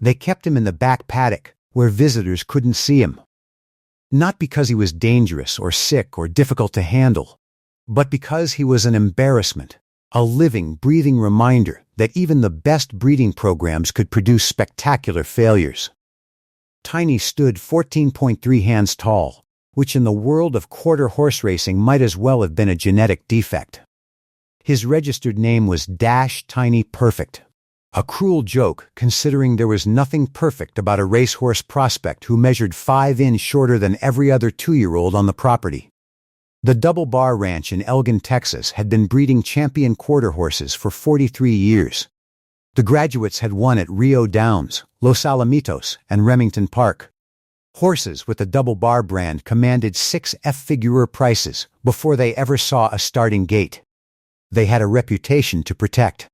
They kept him in the back paddock, where visitors couldn't see him. Not because he was dangerous or sick or difficult to handle, but because he was an embarrassment, a living, breathing reminder that even the best breeding programs could produce spectacular failures. Tiny stood 14.3 hands tall, which in the world of quarter horse racing might as well have been a genetic defect. His registered name was Tiny Perfect, a cruel joke considering there was nothing perfect about a racehorse prospect who measured 5 inches shorter than every other 2-year-old on the property. The Double Bar Ranch in Elgin, Texas had been breeding champion quarter horses for 43 years. The graduates had won at Rio Downs, Los Alamitos, and Remington Park. Horses with the Double Bar brand commanded 6 F-figure prices before they ever saw a starting gate. They had a reputation to protect.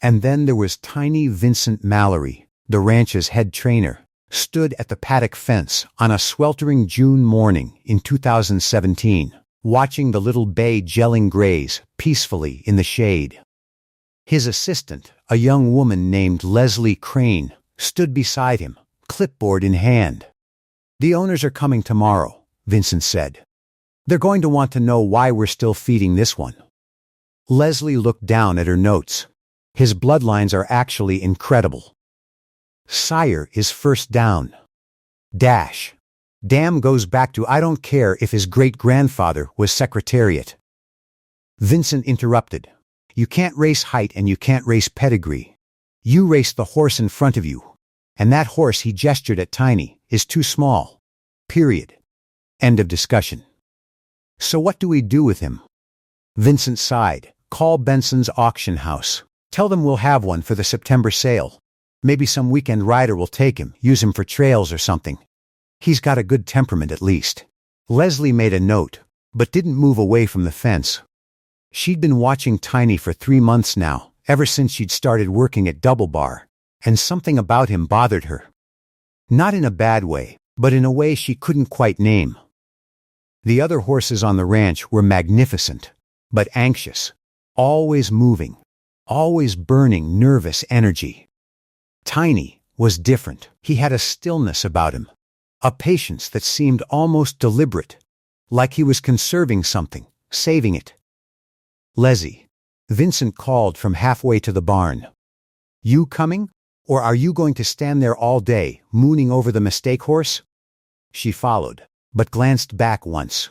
And then there was tiny Vincent Mallory, the ranch's head trainer, stood at the paddock fence on a sweltering June morning in 2017, watching the little bay gelling graze peacefully in the shade. His assistant, a young woman named Leslie Crane, stood beside him, clipboard in hand. "The owners are coming tomorrow," Vincent said. "They're going to want to know why we're still feeding this one." Leslie looked down at her notes. His bloodlines are actually incredible. Sire is first down. Dam goes back to I don't care if his great-grandfather was Secretariat. Vincent interrupted. "You can't race height and you can't race pedigree. You race the horse in front of you. And that horse," he gestured at Tiny, "is too small. Period. End of discussion." "So what do we do with him?" Vincent sighed. "Call Benson's auction house. Tell them we'll have one for the September sale. Maybe some weekend rider will take him, use him for trails or something. He's got a good temperament at least." Leslie made a note, but didn't move away from the fence. She'd been watching Tiny for 3 months now, ever since she'd started working at Double Bar, and something about him bothered her. Not in a bad way, but in a way she couldn't quite name. The other horses on the ranch were magnificent, but anxious, always moving, always burning nervous energy. Tiny was different. He had a stillness about him, a patience that seemed almost deliberate, like he was conserving something, saving it. "Leslie," Vincent called from halfway to the barn. "You coming? Or are you going to stand there all day, mooning over the mistake horse?" She followed, but glanced back once.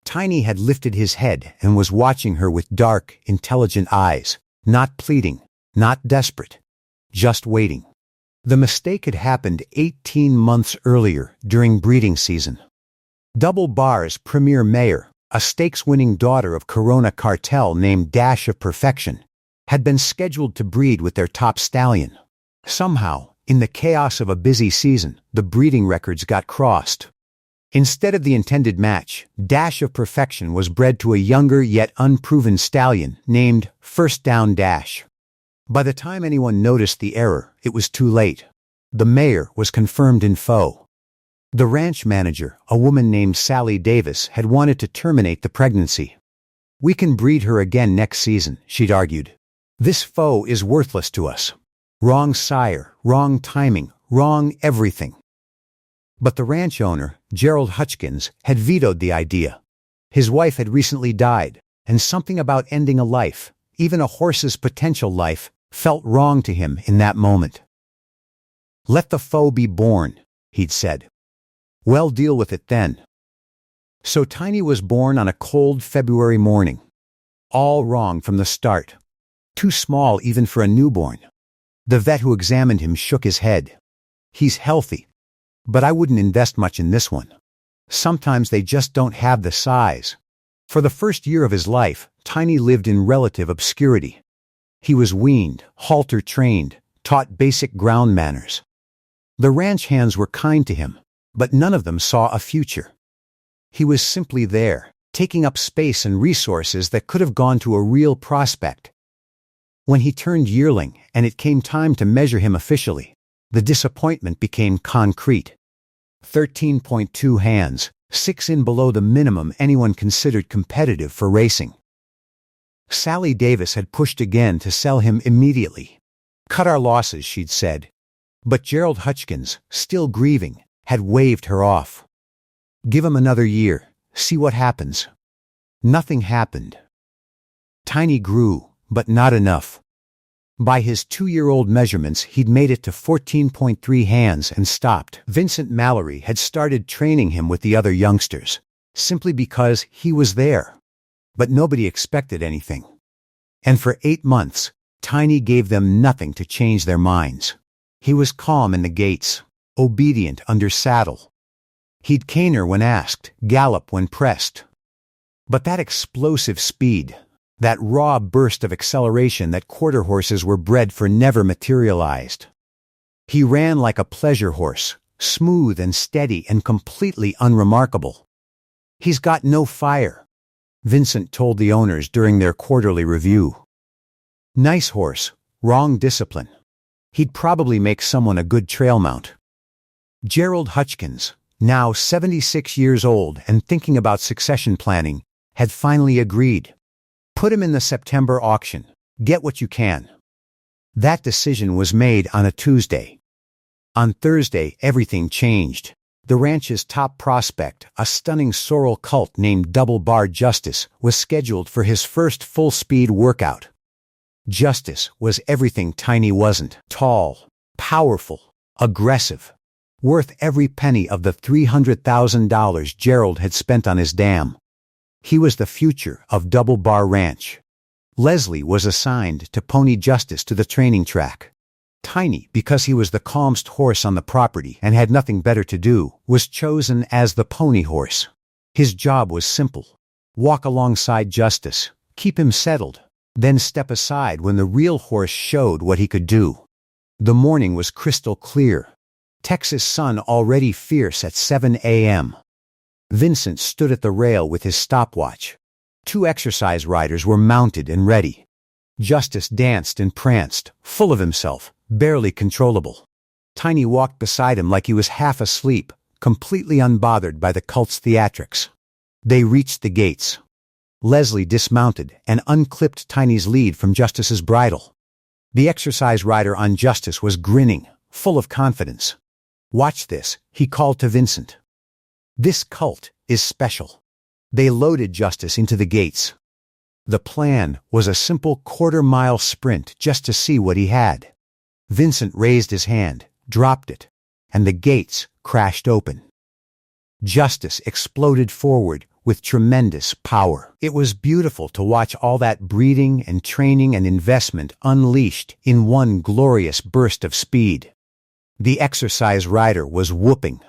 Tiny had lifted his head and was watching her with dark, intelligent eyes, not pleading, not desperate, just waiting. The mistake had happened 18 months earlier during breeding season. Double Bar's premier mare, a stakes-winning daughter of Corona Cartel named Dash of Perfection, had been scheduled to breed with their top stallion. Somehow, in the chaos of a busy season, the breeding records got crossed. Instead of the intended match, Dash of Perfection was bred to a younger yet unproven stallion named First Down Dash. By the time anyone noticed the error, it was too late. The mare was confirmed in foe. The ranch manager, a woman named Sally Davis, had wanted to terminate the pregnancy. "We can breed her again next season," she'd argued. "This foe is worthless to us. Wrong sire, wrong timing, wrong everything." But the ranch owner, Gerald Hutchkins, had vetoed the idea. His wife had recently died, and something about ending a life, even a horse's potential life, felt wrong to him in that moment. "Let the foe be born," he'd said. "We'll deal with it then." So Tiny was born on a cold February morning. All wrong from the start. Too small even for a newborn. The vet who examined him shook his head. "He's healthy, but I wouldn't invest much in this one. Sometimes they just don't have the size." For the first year of his life, Tiny lived in relative obscurity. He was weaned, halter-trained, taught basic ground manners. The ranch hands were kind to him, but none of them saw a future. He was simply there, taking up space and resources that could have gone to a real prospect. When he turned yearling and it came time to measure him officially, the disappointment became concrete. 13.2 hands, 6 in below the minimum anyone considered competitive for racing. Sally Davis had pushed again to sell him immediately. "Cut our losses," she'd said. But Gerald Hutchkins, still grieving, had waved her off. Give him another year, see what happens. Nothing happened. Tiny grew, but not enough. By his 2-year-old measurements, he'd made it to 14.3 hands and stopped. Vincent Mallory had started training him with the other youngsters, simply because he was there. But nobody expected anything. And for 8 months, Tiny gave them nothing to change their minds. He was calm in the gates, obedient under saddle. He'd cane her when asked, gallop when pressed. But that explosive speed, that raw burst of acceleration that quarter horses were bred for, never materialized. He ran like a pleasure horse, smooth and steady and completely unremarkable. He's got no fire, Vincent told the owners during their quarterly review. Nice horse, wrong discipline. He'd probably make someone a good trail mount. Gerald Hutchkins, now 76 years old and thinking about succession planning, had finally agreed. Put him in the September auction. Get what you can. That decision was made on a Tuesday. On Thursday, everything changed. The ranch's top prospect, a stunning sorrel colt named Double Bar Justice, was scheduled for his first full-speed workout. Justice was everything Tiny wasn't. Tall, powerful, aggressive. Worth every penny of the $300,000 Gerald had spent on his dam. He was the future of Double Bar Ranch. Leslie was assigned to pony Justice to the training track. Tiny, because he was the calmest horse on the property and had nothing better to do, was chosen as the pony horse. His job was simple. Walk alongside Justice, keep him settled, then step aside when the real horse showed what he could do. The morning was crystal clear. Texas sun already fierce at 7 a.m. Vincent stood at the rail with his stopwatch. 2 exercise riders were mounted and ready. Justice danced and pranced, full of himself, barely controllable. Tiny walked beside him like he was half asleep, completely unbothered by the colt's theatrics. They reached the gates. Leslie dismounted and unclipped Tiny's lead from Justice's bridle. The exercise rider on Justice was grinning, full of confidence. Watch this, he called to Vincent. This colt is special. They loaded Justice into the gates. The plan was a simple quarter-mile sprint just to see what he had. Vincent raised his hand, dropped it, and the gates crashed open. Justice exploded forward with tremendous power. It was beautiful to watch all that breeding and training and investment unleashed in one glorious burst of speed. The exercise rider was whooping.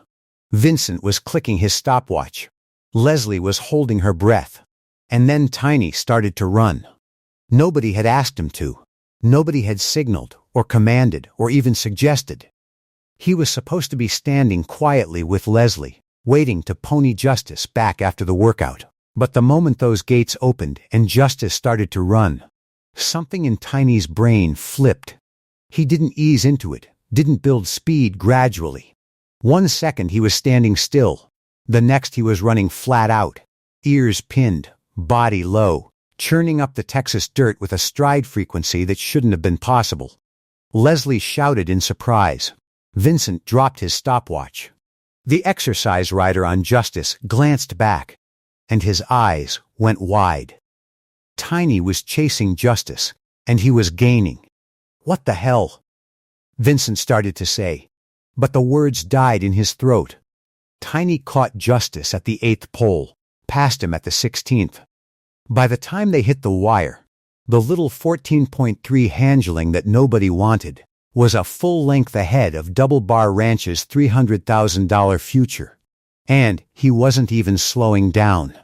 Vincent was clicking his stopwatch. Leslie was holding her breath. And then Tiny started to run. Nobody had asked him to. Nobody had signaled or commanded or even suggested. He was supposed to be standing quietly with Leslie, waiting to pony Justice back after the workout. But the moment those gates opened and Justice started to run, something in Tiny's brain flipped. He didn't ease into it, didn't build speed gradually. 1 second he was standing still. The next he was running flat out, ears pinned, body low, churning up the Texas dirt with a stride frequency that shouldn't have been possible. Leslie shouted in surprise. Vincent dropped his stopwatch. The exercise rider on Justice glanced back, and his eyes went wide. Tiny was chasing Justice, and he was gaining. What the hell? Vincent started to say, but the words died in his throat. Tiny caught Justice at the 8th pole, passed him at the 16th. By the time they hit the wire, the little 14.3 handling that nobody wanted was a full length ahead of Double Bar Ranch's $300,000 future. And he wasn't even slowing down.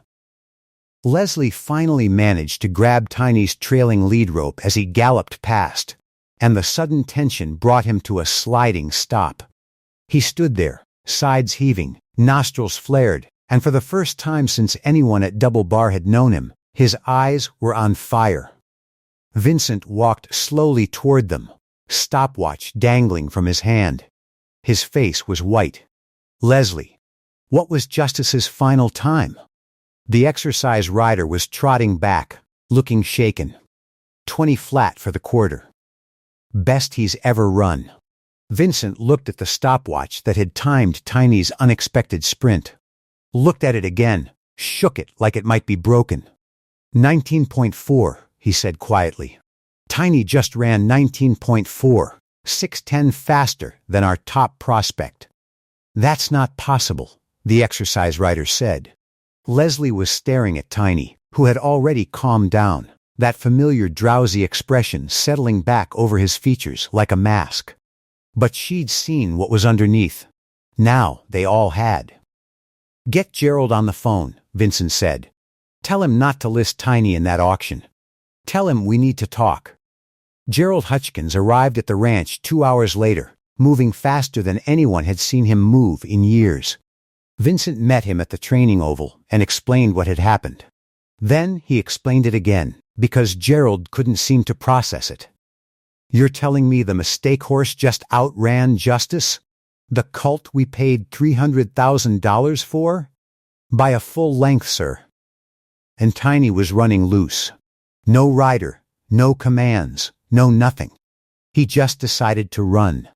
Leslie finally managed to grab Tiny's trailing lead rope as he galloped past, and the sudden tension brought him to a sliding stop. He stood there, sides heaving, nostrils flared, and for the first time since anyone at Double Bar had known him, his eyes were on fire. Vincent walked slowly toward them, stopwatch dangling from his hand. His face was white. Leslie, what was Justice's final time? The exercise rider was trotting back, looking shaken. 20 flat for the quarter. Best he's ever run. Vincent looked at the stopwatch that had timed Tiny's unexpected sprint. Looked at it again, shook it like it might be broken. 19.4, he said quietly. Tiny just ran 19.4, 6:10 faster than our top prospect. That's not possible, the exercise writer said. Leslie was staring at Tiny, who had already calmed down, that familiar drowsy expression settling back over his features like a mask. But she'd seen what was underneath. Now they all had. Get Gerald on the phone, Vincent said. Tell him not to list Tiny in that auction. Tell him we need to talk. Gerald Hutchkins arrived at the ranch 2 hours later, moving faster than anyone had seen him move in years. Vincent met him at the training oval and explained what had happened. Then he explained it again, because Gerald couldn't seem to process it. You're telling me the mistake horse just outran Justice? The colt we paid $300,000 for? By a full length, sir. And Tiny was running loose. No rider, no commands, no nothing. He just decided to run.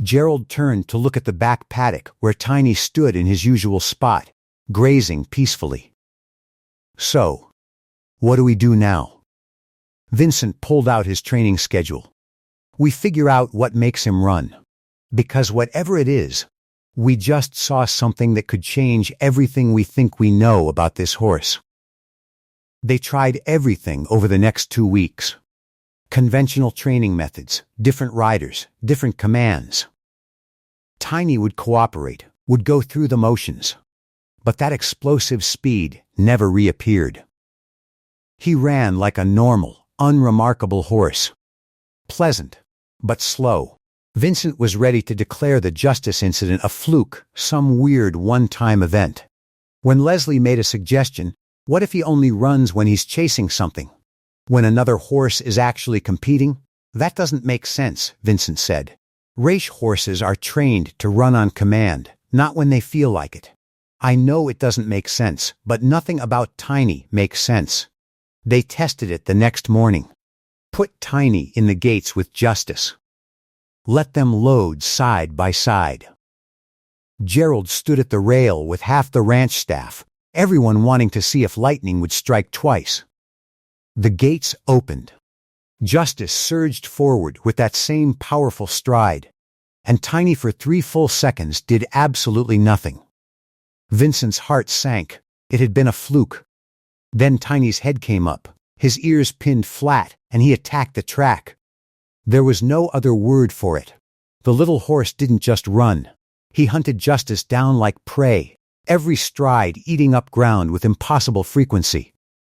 Gerald turned to look at the back paddock where Tiny stood in his usual spot, grazing peacefully. So, what do we do now? Vincent pulled out his training schedule. We figure out what makes him run. Because whatever it is, we just saw something that could change everything we think we know about this horse. They tried everything over the next 2 weeks. Conventional training methods, different riders, different commands. Tiny would cooperate, would go through the motions. But that explosive speed never reappeared. He ran like a normal, unremarkable horse. Pleasant, but slow. Vincent was ready to declare the Justice incident a fluke, some weird one-time event. When Leslie made a suggestion, what if he only runs when he's chasing something? When another horse is actually competing? That doesn't make sense, Vincent said. Race horses are trained to run on command, not when they feel like it. I know it doesn't make sense, but nothing about Tiny makes sense. They tested it the next morning. Put Tiny in the gates with Justice. Let them load side by side. Gerald stood at the rail with half the ranch staff, everyone wanting to see if lightning would strike twice. The gates opened. Justice surged forward with that same powerful stride, and Tiny for 3 full seconds did absolutely nothing. Vincent's heart sank. It had been a fluke. Then Tiny's head came up, his ears pinned flat, and he attacked the track. There was no other word for it. The little horse didn't just run. He hunted Justice down like prey, every stride eating up ground with impossible frequency.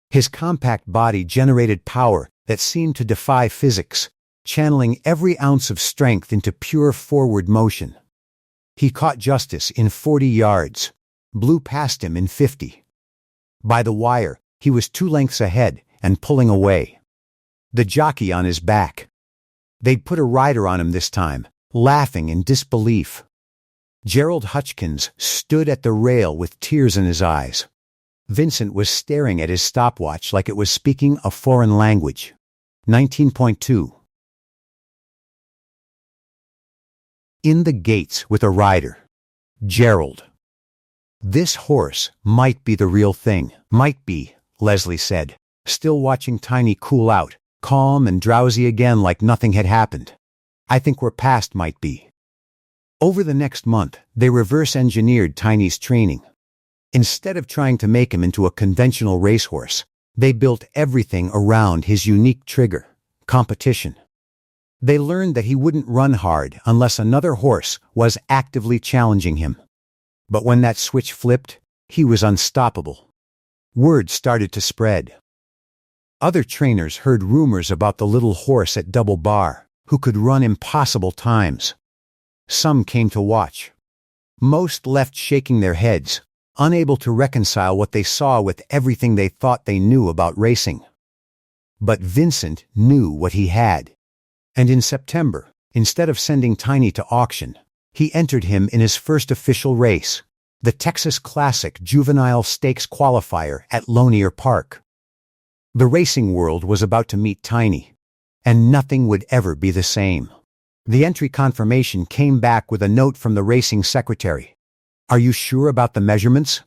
His compact body generated power that seemed to defy physics, channeling every ounce of strength into pure forward motion. He caught Justice in 40 yards, blew past him in 50. By the wire, he was 2 lengths ahead and pulling away. The jockey on his back. They'd put a rider on him this time, laughing in disbelief. Gerald Hutchkins stood at the rail with tears in his eyes. Vincent was staring at his stopwatch like it was speaking a foreign language. 19.2. In the gates with a rider. Gerald. This horse might be the real thing. Might be, Leslie said, still watching Tiny cool out, calm and drowsy again like nothing had happened. I think we're past might be. Over the next month, they reverse-engineered Tiny's training. Instead of trying to make him into a conventional racehorse, they built everything around his unique trigger, competition. They learned that he wouldn't run hard unless another horse was actively challenging him. But when that switch flipped, he was unstoppable. Word started to spread. Other trainers heard rumors about the little horse at Double Bar, who could run impossible times. Some came to watch. Most left shaking their heads, unable to reconcile what they saw with everything they thought they knew about racing. But Vincent knew what he had. And in September, instead of sending Tiny to auction, he entered him in his first official race, the Texas Classic Juvenile Stakes Qualifier at Lonier Park. The racing world was about to meet Tiny, and nothing would ever be the same. The entry confirmation came back with a note from the racing secretary. Are you sure about the measurements?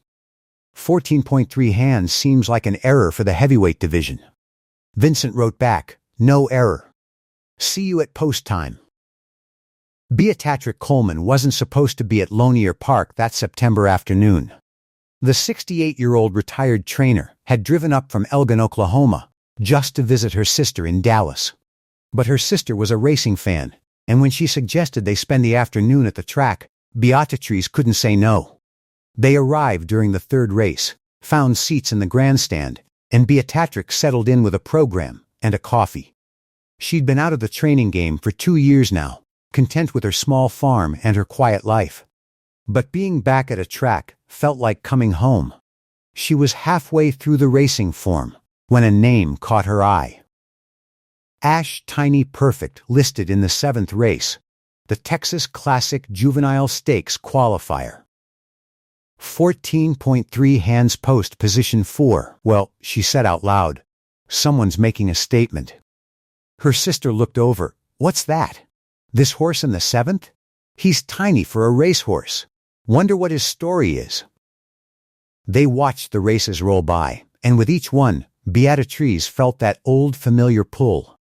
14.3 hands seems like an error for the heavyweight division. Vincent wrote back, no error. See you at post time. Beatrice Coleman wasn't supposed to be at Lonier Park that September afternoon. The 68-year-old retired trainer had driven up from Elgin, Oklahoma, just to visit her sister in Dallas. But her sister was a racing fan, and when she suggested they spend the afternoon at the track, Beatrice couldn't say no. They arrived during the third race, found seats in the grandstand, and Beatrice settled in with a program and a coffee. She'd been out of the training game for 2 years now, content with her small farm and her quiet life. But being back at a track felt like coming home. She was halfway through the racing form when a name caught her eye. Ash Tiny Perfect listed in the 7th race, the Texas Classic Juvenile Stakes qualifier. 14.3 hands post position 4. Well, she said out loud, someone's making a statement. Her sister looked over. What's that? This horse in the 7th? He's tiny for a racehorse. Wonder what his story is. They watched the races roll by, and with each one, Beatrice felt that old familiar pull.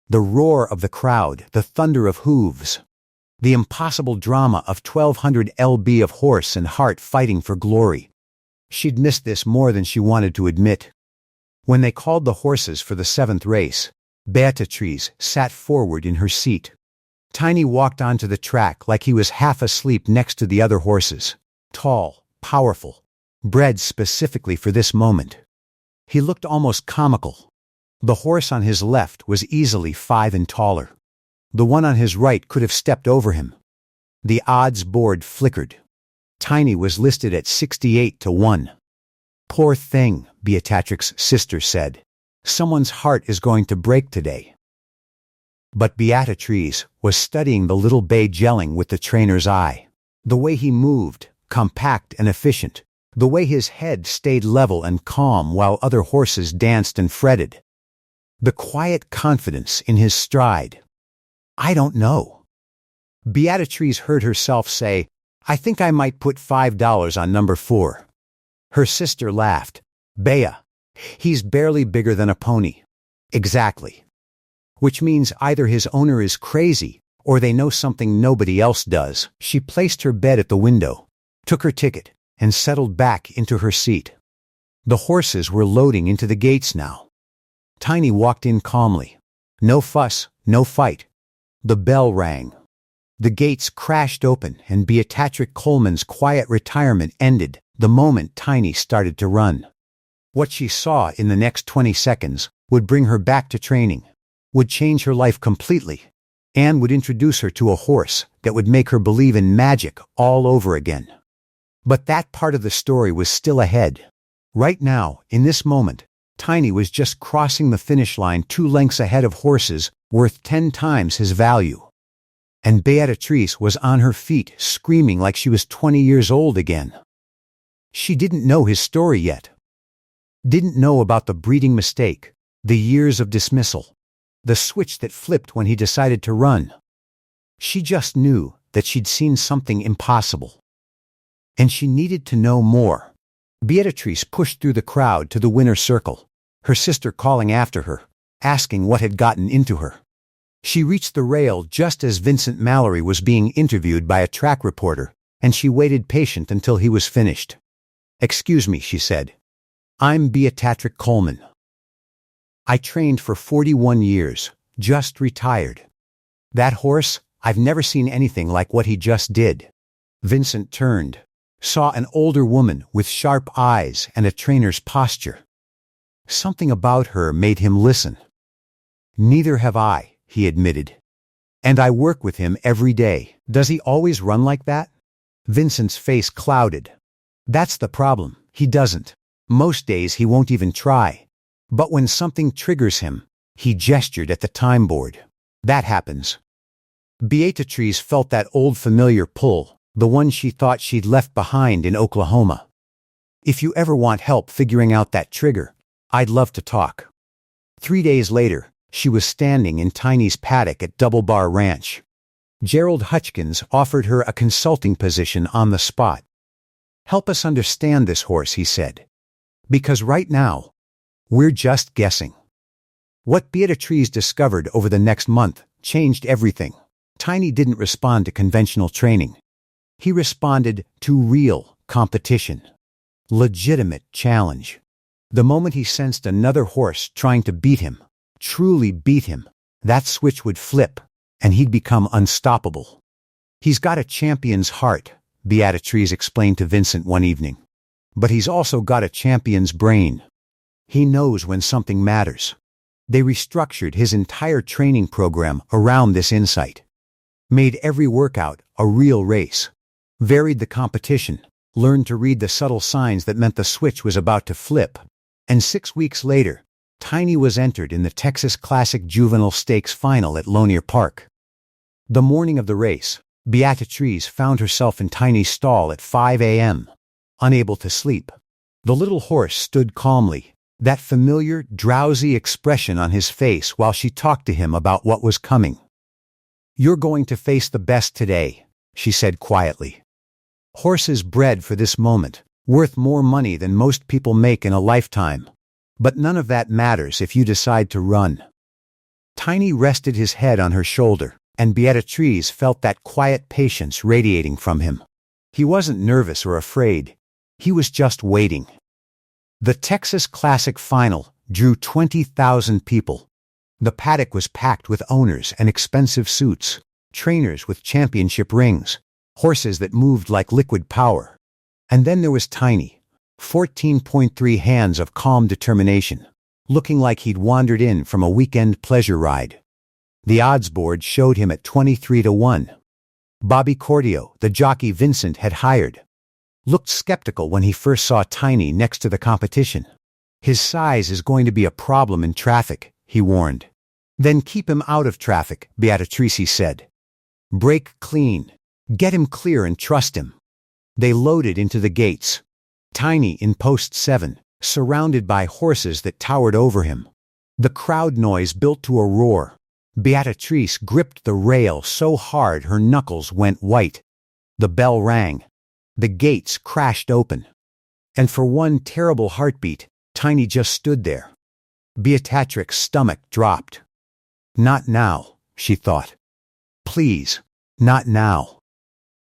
The roar of the crowd, the thunder of hooves. The impossible drama of 1200 lb of horse and heart fighting for glory. She'd missed this more than she wanted to admit. When they called the horses for the 7th race, Beatrice sat forward in her seat. Tiny walked onto the track like he was half asleep next to the other horses. Tall, powerful, bred specifically for this moment. He looked almost comical. The horse on his left was easily 5 and taller. The one on his right could have stepped over him. The odds board flickered. Tiny was listed at 68 to 1. Poor thing, Beatrice's sister said. Someone's heart is going to break today. But Beatrice was studying the little bay gelling with the trainer's eye. The way he moved, compact and efficient. The way his head stayed level and calm while other horses danced and fretted. The quiet confidence in his stride. I don't know. Beatrice heard herself say, I think I might put $5 on number 4. Her sister laughed. Bea, he's barely bigger than a pony. Exactly. Which means either his owner is crazy or they know something nobody else does. She placed her bed at the window, took her ticket, and settled back into her seat. The horses were loading into the gates now. Tiny walked in calmly. No fuss, no fight. The bell rang. The gates crashed open and Beatrice Coleman's quiet retirement ended the moment Tiny started to run. What she saw in the next 20 seconds would bring her back to training, would change her life completely, and would introduce her to a horse that would make her believe in magic all over again. But that part of the story was still ahead. Right now, in this moment, Tiny was just crossing the finish line 2 lengths ahead of horses worth 10 times his value. And Beatrice was on her feet, screaming like she was 20 years old again. She didn't know his story yet. Didn't know about the breeding mistake, the years of dismissal, the switch that flipped when he decided to run. She just knew that she'd seen something impossible. And she needed to know more. Beatrice pushed through the crowd to the winner's circle, her sister calling after her, asking what had gotten into her. She reached the rail just as Vincent Mallory was being interviewed by a track reporter, and she waited patient until he was finished. Excuse me, she said. I'm Beatrice Coleman. I trained for 41 years, just retired. That horse, I've never seen anything like what he just did. Vincent turned, saw an older woman with sharp eyes and a trainer's posture. Something about her made him listen. Neither have I, he admitted. And I work with him every day. Does he always run like that? Vincent's face clouded. That's the problem, he doesn't. Most days he won't even try. But when something triggers him, he gestured at the time board. That happens. Beatrice felt that old familiar pull, the one she thought she'd left behind in Oklahoma. If you ever want help figuring out that trigger, I'd love to talk. 3 days later, she was standing in Tiny's paddock at Double Bar Ranch. Gerald Hutchkins offered her a consulting position on the spot. "Help us understand this horse," he said. "Because right now, we're just guessing." What Beatrice discovered over the next month changed everything. Tiny didn't respond to conventional training. He responded to real competition. Legitimate challenge. The moment he sensed another horse trying to beat him, truly beat him, that switch would flip, and he'd become unstoppable. "He's got a champion's heart," Beatrice explained to Vincent one evening. "But he's also got a champion's brain. He knows when something matters." They restructured his entire training program around this insight. Made every workout a real race. Varied the competition. Learned to read the subtle signs that meant the switch was about to flip. And 6 weeks later, Tiny was entered in the Texas Classic Juvenile Stakes final at Lonier Park. The morning of the race, Beatrice found herself in Tiny's stall at 5 a.m., unable to sleep. The little horse stood calmly, that familiar, drowsy expression on his face while she talked to him about what was coming. "You're going to face the best today," she said quietly. "Horses bred for this moment, worth more money than most people make in a lifetime. But none of that matters if you decide to run." Tiny rested his head on her shoulder, and Beatrice felt that quiet patience radiating from him. He wasn't nervous or afraid. He was just waiting. The Texas Classic Final drew 20,000 people. The paddock was packed with owners and expensive suits, trainers with championship rings, horses that moved like liquid power. And then there was Tiny, 14.3 hands of calm determination, looking like he'd wandered in from a weekend pleasure ride. The odds board showed him at 23-1. Bobby Cordio, the jockey Vincent had hired, looked skeptical when he first saw Tiny next to the competition. "His size is going to be a problem in traffic," he warned. "Then keep him out of traffic," Beatrice said. "Break clean. Get him clear and trust him." They loaded into the gates. Tiny in post 7, surrounded by horses that towered over him. The crowd noise built to a roar. Beatrice gripped the rail so hard her knuckles went white. The bell rang. The gates crashed open. And for one terrible heartbeat, Tiny just stood there. Beatrix's stomach dropped. "Not now," she thought. "Please, not now."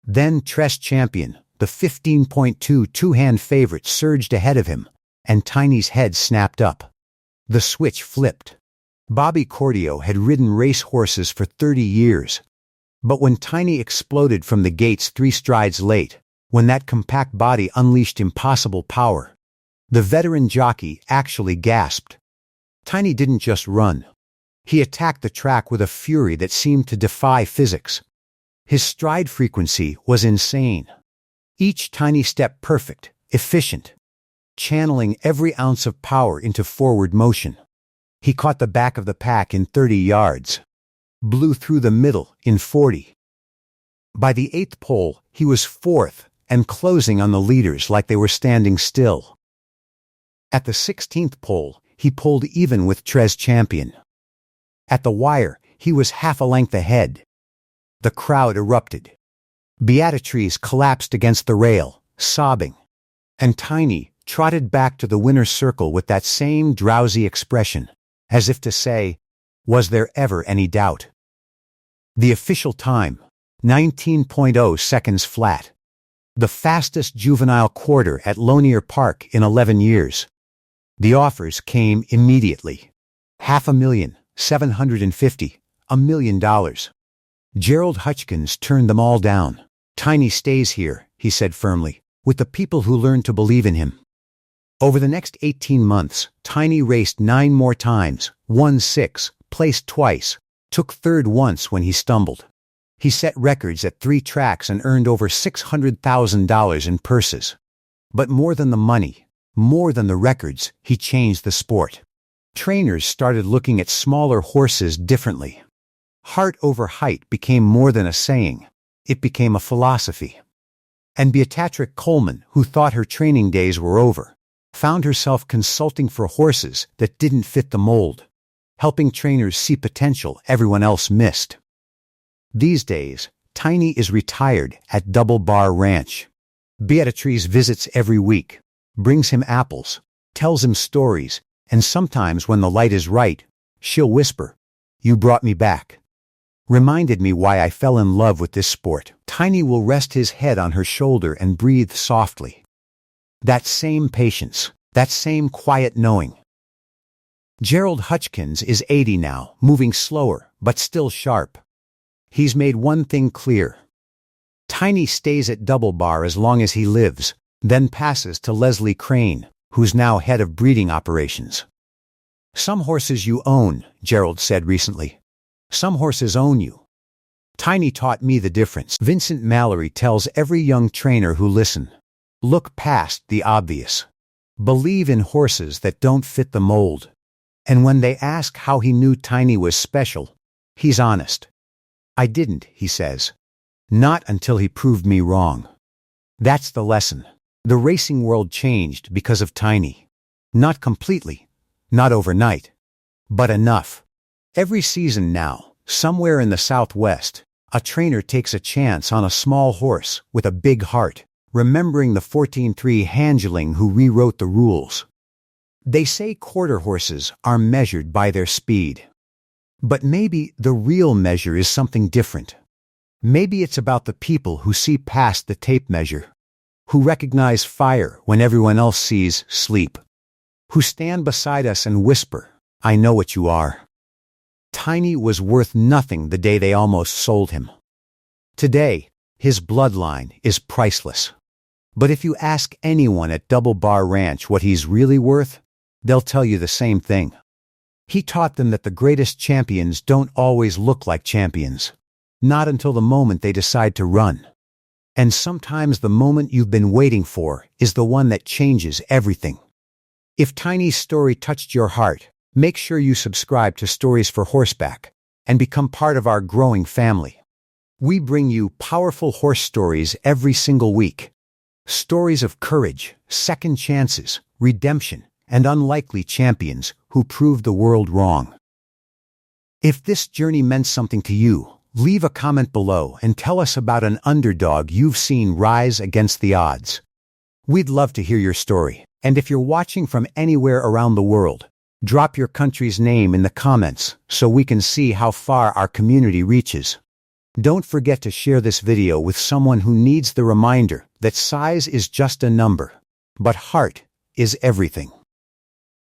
Then Tres Champion, the 15.2 two-hand favorite, surged ahead of him, and Tiny's head snapped up. The switch flipped. Bobby Cordio had ridden race horses for 30 years. But when Tiny exploded from the gates 3 strides late, when that compact body unleashed impossible power, the veteran jockey actually gasped. Tiny didn't just run. He attacked the track with a fury that seemed to defy physics. His stride frequency was insane. Each tiny step perfect, efficient, channeling every ounce of power into forward motion. He caught the back of the pack in 30 yards, blew through the middle in 40. By the 8th pole, he was 4th and closing on the leaders like they were standing still. At the 16th pole, he pulled even with Tres Champion. At the wire, he was half a length ahead. The crowd erupted. Beatrice collapsed against the rail, sobbing, and Tiny trotted back to the winner's circle with that same drowsy expression, as if to say, was there ever any doubt? The official time, 19.0 seconds flat. The fastest juvenile quarter at Lonier Park in 11 years. The offers came immediately. $500,000, $750,000, $1 million. Gerald Hutchkins turned them all down. "Tiny stays here," he said firmly, "with the people who learned to believe in him." Over the next 18 months, Tiny raced 9 more times, won 6, placed twice, took 3rd once when he stumbled. He set records at 3 tracks and earned over $600,000 in purses. But more than the money, more than the records, he changed the sport. Trainers started looking at smaller horses differently. Heart over height became more than a saying. It became a philosophy. And Beatrix Coleman, who thought her training days were over, found herself consulting for horses that didn't fit the mold, helping trainers see potential everyone else missed. These days, Tiny is retired at Double Bar Ranch. Beatrice visits every week, brings him apples, tells him stories, and sometimes when the light is right, she'll whisper, "You brought me back. Reminded me why I fell in love with this sport." Tiny will rest his head on her shoulder and breathe softly. That same patience, that same quiet knowing. Gerald Hutchkins is 80 now, moving slower, but still sharp. He's made one thing clear. Tiny stays at Double Bar as long as he lives, then passes to Leslie Crane, who's now head of breeding operations. "Some horses you own," Gerald said recently. "Some horses own you." Tiny taught me the difference. Vincent Mallory tells every young trainer who listen, look past the obvious. Believe in horses that don't fit the mold. And when they ask how he knew Tiny was special, he's honest. "I didn't," he says. "Not until he proved me wrong." That's the lesson. The racing world changed because of Tiny. Not completely, not overnight, but enough. Every season now, somewhere in the Southwest, a trainer takes a chance on a small horse with a big heart, remembering the 14-3 handling who rewrote the rules. They say quarter horses are measured by their speed. But maybe the real measure is something different. Maybe it's about the people who see past the tape measure, who recognize fire when everyone else sees sleep, who stand beside us and whisper, "I know what you are." Tiny was worth nothing the day they almost sold him. Today, his bloodline is priceless. But if you ask anyone at Double Bar Ranch what he's really worth, they'll tell you the same thing. He taught them that the greatest champions don't always look like champions. Not until the moment they decide to run. And sometimes the moment you've been waiting for is the one that changes everything. If Tiny's story touched your heart, make sure you subscribe to Stories for Horseback and become part of our growing family. We bring you powerful horse stories every single week. Stories of courage, second chances, redemption, and unlikely champions who proved the world wrong. If this journey meant something to you, leave a comment below and tell us about an underdog you've seen rise against the odds. We'd love to hear your story, and if you're watching from anywhere around the world, drop your country's name in the comments so we can see how far our community reaches. Don't forget to share this video with someone who needs the reminder that size is just a number, but heart is everything.